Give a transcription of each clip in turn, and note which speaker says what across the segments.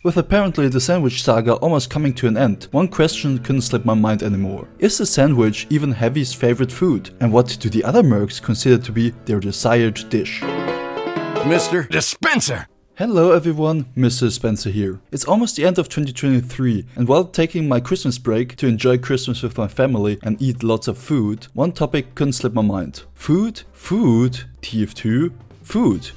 Speaker 1: With apparently the sandwich saga almost coming to an end, one question couldn't slip my mind anymore. Is the sandwich even Heavy's favorite food? And what do the other mercs consider to be their desired dish?
Speaker 2: Mr. Dispenser!
Speaker 1: Hello everyone, Mr. Spencer here. It's almost the end of 2023, and while taking my Christmas break to enjoy Christmas with my family and eat lots of food, one topic couldn't slip my mind. Food? Food? TF2? Food?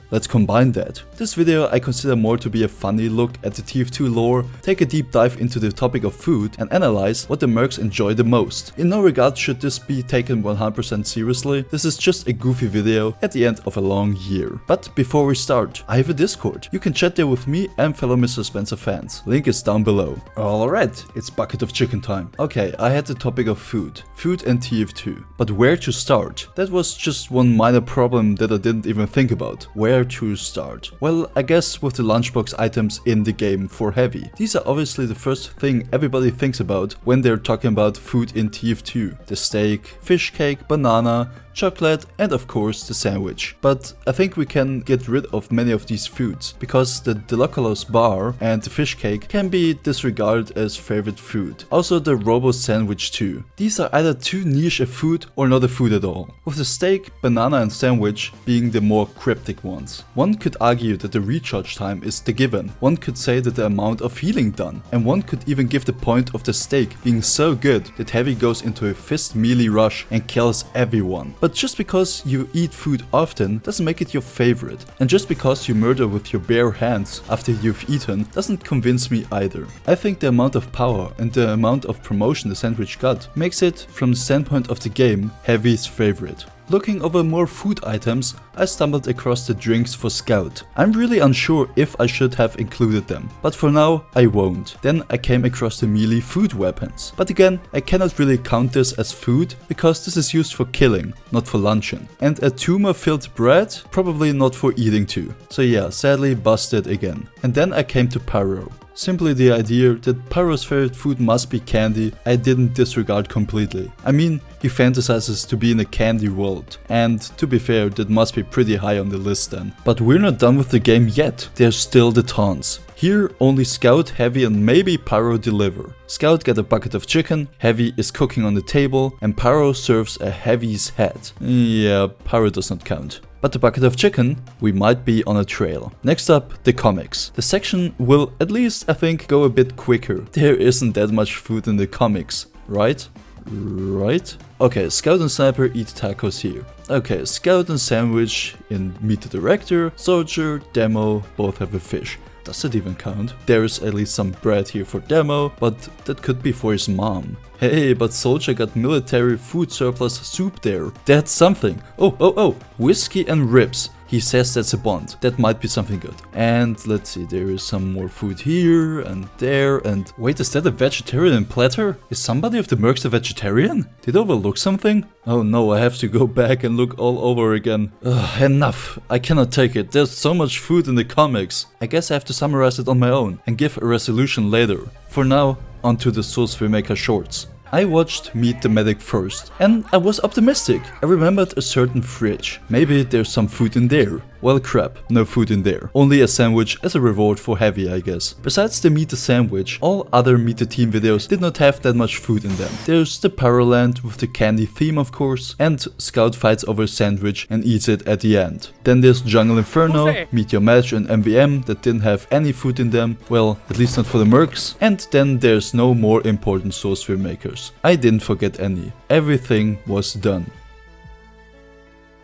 Speaker 1: Let's combine that. This video I consider more to be a funny look at the TF2 lore, take a deep dive into the topic of food and analyze what the mercs enjoy the most. In no regard should this be taken 100% seriously, this is just a goofy video at the end of a long year. But before we start, I have a Discord. You can chat there with me and fellow Mr. Spencer fans. Link is down below. Alright, it's bucket of chicken time. Okay, I had the topic of food and TF2. But where to start? That was just one minor problem that I didn't even think about. Where to start? Well, I guess with the lunchbox items in the game for Heavy. These are obviously the first thing everybody thinks about when they're talking about food in TF2. The steak, fish cake, banana, chocolate and of course the sandwich. But I think we can get rid of many of these foods, because the Deloculos bar and the fish cake can be disregarded as favorite food. Also the Robo sandwich too. These are either too niche a food or not a food at all, with the steak, banana and sandwich being the more cryptic ones. One could argue that the recharge time is the given, one could say that the amount of healing done, and one could even give the point of the steak being so good that Heavy goes into a fist melee rush and kills everyone. But just because you eat food often doesn't make it your favorite. And just because you murder with your bare hands after you've eaten doesn't convince me either. I think the amount of power and the amount of promotion the sandwich got makes it, from the standpoint of the game, Heavy's favorite. Looking over more food items, I stumbled across the drinks for Scout. I'm really unsure if I should have included them, but for now I won't. Then I came across the melee food weapons. But again, I cannot really count this as food, because this is used for killing, not for luncheon. And a tumor-filled bread? Probably not for eating too. So yeah, sadly busted again. And then I came to Pyro. Simply the idea that Pyro's favorite food must be candy, I didn't disregard completely. I mean, he fantasizes to be in a candy world, and to be fair, that must be pretty high on the list then. But we're not done with the game yet, there's still the taunts. Here only Scout, Heavy and maybe Pyro deliver. Scout get a bucket of chicken, Heavy is cooking on the table, and Pyro serves a Heavy's head. Yeah, Pyro does not count. But the bucket of chicken, we might be on a trail. Next up, the comics. The section will, at least I think, go a bit quicker. There isn't that much food in the comics, right? Right? Okay, Scout and Sniper eat tacos here. Okay, Scout and Sandwich in Meet the Director, Soldier, Demo, both have a fish. Does it even count? There's at least some bread here for Demo, but that could be for his mom. Hey, but Soldier got military food surplus soup there. That's something. Oh, whiskey and ribs. He says that's a bond. That might be something good. And let's see, there is some more food here and there and... Wait, is that a vegetarian platter? Is somebody of the mercs a vegetarian? Did I overlook something? Oh no, I have to go back and look all over again. Enough. I cannot take it. There's so much food in the comics. I guess I have to summarize it on my own and give a resolution later. For now, onto the filmmaker shorts. I watched Meet the Medic first, and I was optimistic. I remembered a certain fridge. Maybe there's some food in there. Well, crap, no food in there. Only a sandwich as a reward for Heavy, I guess. Besides the Meet the Sandwich, all other Meet the Team videos did not have that much food in them. There's the Pyroland with the candy theme, of course, and Scout fights over a sandwich and eats it at the end. Then there's Jungle Inferno, Meet Your Match and MVM that didn't have any food in them, well, at least not for the mercs. And then there's no more important source filmmakers. I didn't forget any. Everything was done.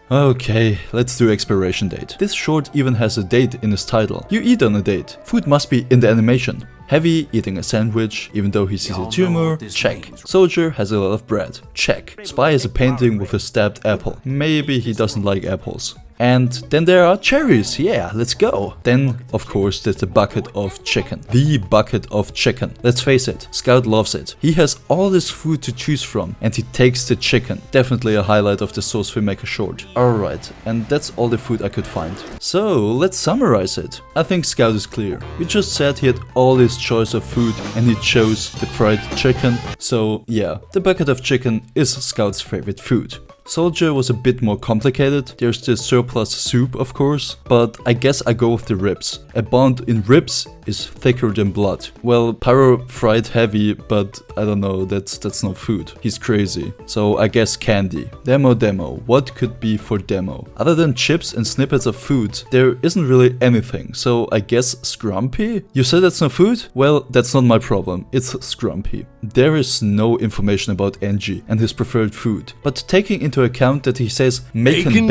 Speaker 1: Okay, let's do expiration date. This short even has a date in its title. You eat on a date. Food must be in the animation. Heavy eating a sandwich, even though he sees a tumor, check. Soldier has a lot of bread, check. Spy has a painting with a stabbed apple. Maybe he doesn't like apples. And then there are cherries, yeah, let's go. Then, of course, there's the bucket of chicken. The bucket of chicken. Let's face it, Scout loves it. He has all this food to choose from and he takes the chicken. Definitely a highlight of the Source Filmmaker short. Alright, and that's all the food I could find. So, let's summarize it. I think Scout is clear. We just said he had all his choice of food and he chose the fried chicken. So, yeah, the bucket of chicken is Scout's favorite food. Soldier was a bit more complicated. There's the surplus soup, of course, but I guess I go with the ribs. A bond in ribs is thicker than blood. Well, Pyro fried heavy, but I don't know, that's not food. He's crazy. So I guess candy. Demo. What could be for demo? Other than chips and snippets of food, there isn't really anything. So I guess scrumpy? You said that's not food? Well, that's not my problem. It's scrumpy. There is no information about Angie and his preferred food. But taking into account that he says bacon,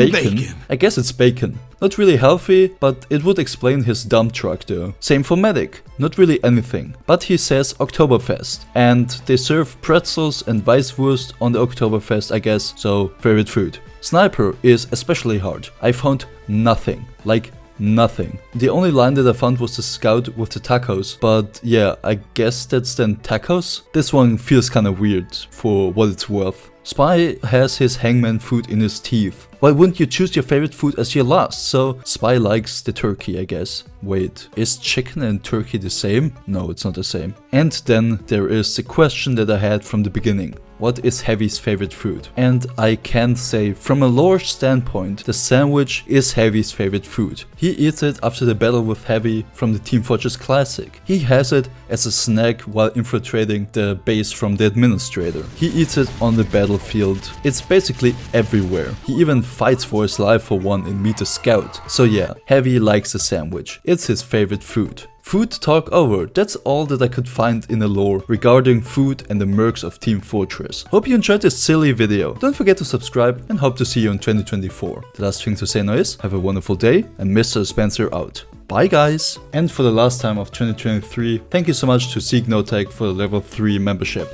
Speaker 1: I guess it's bacon. Not really healthy, but it would explain his dump truck though. Same for Medic, not really anything. But he says Oktoberfest, and they serve pretzels and Weisswurst on the Oktoberfest, I guess, so favorite food. Sniper is especially hard. I found nothing, like nothing. The only line that I found was the scout with the tacos, but yeah, I guess that's then tacos? This one feels kinda weird for what it's worth. Spy has his hangman food in his teeth. Why wouldn't you choose your favorite food as your last? So Spy likes the turkey, I guess. Wait, is chicken and turkey the same? No, it's not the same. And then there is the question that I had from the beginning. What is Heavy's favorite food? And I can say, from a lore standpoint, the sandwich is Heavy's favorite food. He eats it after the battle with Heavy from the Team Fortress Classic. He has it as a snack while infiltrating the base from the administrator. He eats it on the battlefield. It's basically everywhere. He even fights for his life for one in Meet the Scout. So yeah, Heavy likes the sandwich. It's his favorite food. Food talk over. That's all that I could find in the lore regarding food and the mercs of Team Fortress. Hope you enjoyed this silly video. Don't forget to subscribe and hope to see you in 2024. The last thing to say now is, have a wonderful day and Mr. Spencer out. Bye guys! And for the last time of 2023, thank you so much to SeekNoTech for the level 3 membership.